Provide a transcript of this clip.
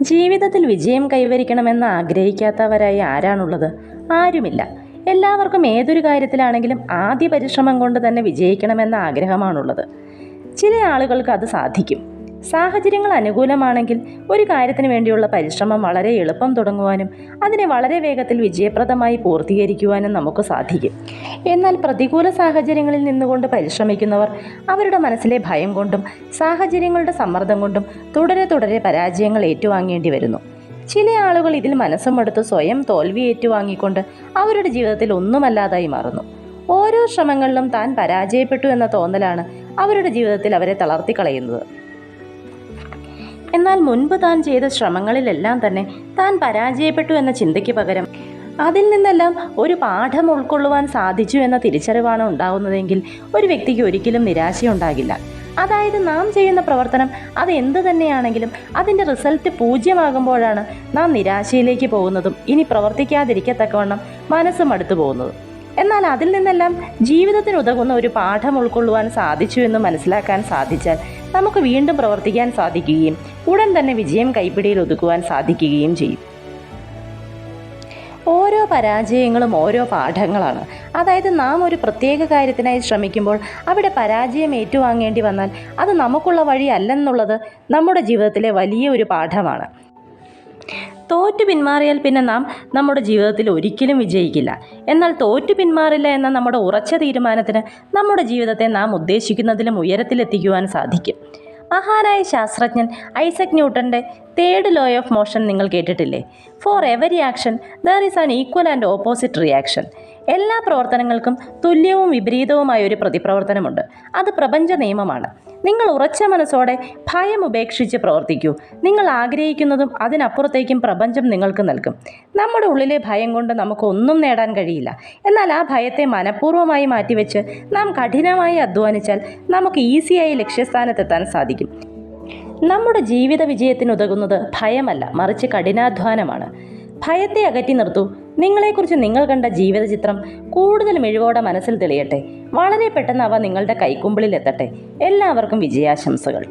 ജീവിതത്തിൽ വിജയം കൈവരിക്കണമെന്ന് ആഗ്രഹിക്കാത്തവരായി ആരാണുള്ളത്? ആരുമില്ല. എല്ലാവർക്കും ഏതൊരു കാര്യത്തിലാണെങ്കിലും ആദ്യ പരിശ്രമം കൊണ്ട് തന്നെ വിജയിക്കണമെന്ന ആഗ്രഹമാണുള്ളത്. ചില ആളുകൾക്ക് അത് സാധിക്കും. സാഹചര്യങ്ങൾ അനുകൂലമാണെങ്കിൽ ഒരു കാര്യത്തിന് വേണ്ടിയുള്ള പരിശ്രമം വളരെ എളുപ്പം തുടങ്ങുവാനും അതിനെ വളരെ വേഗത്തിൽ വിജയപ്രദമായി പൂർത്തീകരിക്കുവാനും നമുക്ക് സാധിക്കും. എന്നാൽ പ്രതികൂല സാഹചര്യങ്ങളിൽ നിന്നുകൊണ്ട് പരിശ്രമിക്കുന്നവർ അവരുടെ മനസ്സിലെ ഭയം കൊണ്ടും സാഹചര്യങ്ങളുടെ സമ്മർദ്ദം കൊണ്ടും തുടരെ പരാജയങ്ങൾ ഏറ്റുവാങ്ങേണ്ടി വരുന്നു. ചില ആളുകൾ ഇതിൽ മനസ്സുമെടുത്ത് സ്വയം തോൽവി ഏറ്റുവാങ്ങിക്കൊണ്ട് അവരുടെ ജീവിതത്തിൽ ഒന്നുമല്ലാതായി മാറുന്നു. ഓരോ ശ്രമങ്ങളിലും താൻ പരാജയപ്പെട്ടു എന്ന തോന്നലാണ് അവരുടെ ജീവിതത്തിൽ അവരെ തളർത്തിക്കളയുന്നത്. എന്നാൽ മുൻപ് താൻ ചെയ്ത ശ്രമങ്ങളിലെല്ലാം തന്നെ താൻ പരാജയപ്പെട്ടു എന്ന ചിന്തയ്ക്ക് പകരം അതിൽ നിന്നെല്ലാം ഒരു പാഠം ഉൾക്കൊള്ളുവാൻ സാധിച്ചു എന്ന തിരിച്ചറിവാണ് ഉണ്ടാകുന്നതെങ്കിൽ ഒരു വ്യക്തിക്ക് ഒരിക്കലും നിരാശയുണ്ടാകില്ല. അതായത് നാം ചെയ്യുന്ന പ്രവർത്തനം അത് എന്ത് തന്നെയാണെങ്കിലും അതിൻ്റെ റിസൾട്ട് 0 നാം നിരാശയിലേക്ക് പോകുന്നതും ഇനി പ്രവർത്തിക്കാതിരിക്കത്തക്കവണ്ണം മനസ്സും അടുത്തു പോകുന്നതും. എന്നാൽ അതിൽ നിന്നെല്ലാം ജീവിതത്തിന് ഉതകുന്ന ഒരു പാഠം ഉൾക്കൊള്ളുവാൻ സാധിച്ചു എന്ന് മനസ്സിലാക്കാൻ സാധിച്ചാൽ നമുക്ക് വീണ്ടും പ്രവർത്തിക്കാൻ സാധിക്കുകയും ഉടൻ തന്നെ വിജയം കൈപ്പിടിയിൽ ഒതുക്കുവാൻ സാധിക്കുകയും ചെയ്യും. ഓരോ പരാജയങ്ങളും ഓരോ പാഠങ്ങളാണ്. അതായത് നാം ഒരു പ്രത്യേക കാര്യത്തിനായി ശ്രമിക്കുമ്പോൾ അവിടെ പരാജയം ഏറ്റുവാങ്ങേണ്ടി വന്നാൽ അത് നമുക്കുള്ള വഴി അല്ലെന്നുള്ളത് നമ്മുടെ ജീവിതത്തിലെ വലിയ ഒരു പാഠമാണ്. തോറ്റു പിന്മാറിയാൽ പിന്നെ നാം നമ്മുടെ ജീവിതത്തിൽ ഒരിക്കലും വിജയിക്കില്ല. എന്നാൽ തോറ്റു പിന്മാറില്ല എന്ന നമ്മുടെ ഉറച്ച തീരുമാനത്തിന് നമ്മുടെ ജീവിതത്തെ നാം ഉദ്ദേശിക്കുന്നതിലും ഉയരത്തിലെത്തിക്കുവാൻ സാധിക്കും. മഹാനായ ശാസ്ത്രജ്ഞൻ ഐസക് ന്യൂട്ടൻ്റെ 3rd ലോ ഓഫ് മോഷൻ നിങ്ങൾ കേട്ടിട്ടില്ലേ? For every action there is an equal and opposite reaction. എല്ലാ പ്രവർത്തനങ്ങൾക്കും തുല്യവും വിപരീതവുമായ ഒരു പ്രതിപ്രവർത്തനമുണ്ട്. അത് പ്രപഞ്ച നിയമമാണ്. നിങ്ങൾ ഉറച്ച മനസ്സോടെ ഭയം ഉപേക്ഷിച്ച് പ്രവർത്തിക്കൂ. നിങ്ങൾ ആഗ്രഹിക്കുന്നതും അതിനപ്പുറത്തേക്കും പ്രപഞ്ചം നിങ്ങൾക്ക് നൽകും. നമ്മുടെ ഉള്ളിലെ ഭയം കൊണ്ട് നമുക്കൊന്നും നേടാൻ കഴിയില്ല. എന്നാൽ ആ ഭയത്തെ മനഃപൂർവ്വമായി മാറ്റിവെച്ച് നാം കഠിനമായി അധ്വാനിച്ചാൽ നമുക്ക് ഈസിയായി ലക്ഷ്യസ്ഥാനത്തെത്താൻ സാധിക്കും. നമ്മുടെ ജീവിത വിജയത്തിനുതകുന്നത് ഭയമല്ല, മറിച്ച് കഠിനാധ്വാനമാണ്. ഭയത്തെ അകറ്റി നിർത്തൂ. നിങ്ങളെക്കുറിച്ച് നിങ്ങൾ കണ്ട ജീവിത ചിത്രം കൂടുതൽ മിഴിവോടെ മനസ്സിൽ തെളിയട്ടെ. വളരെ പെട്ടെന്ന് അവ നിങ്ങളുടെ കൈക്കുമ്പിളിൽ എത്തട്ടെ. എല്ലാവർക്കും വിജയാശംസകൾ.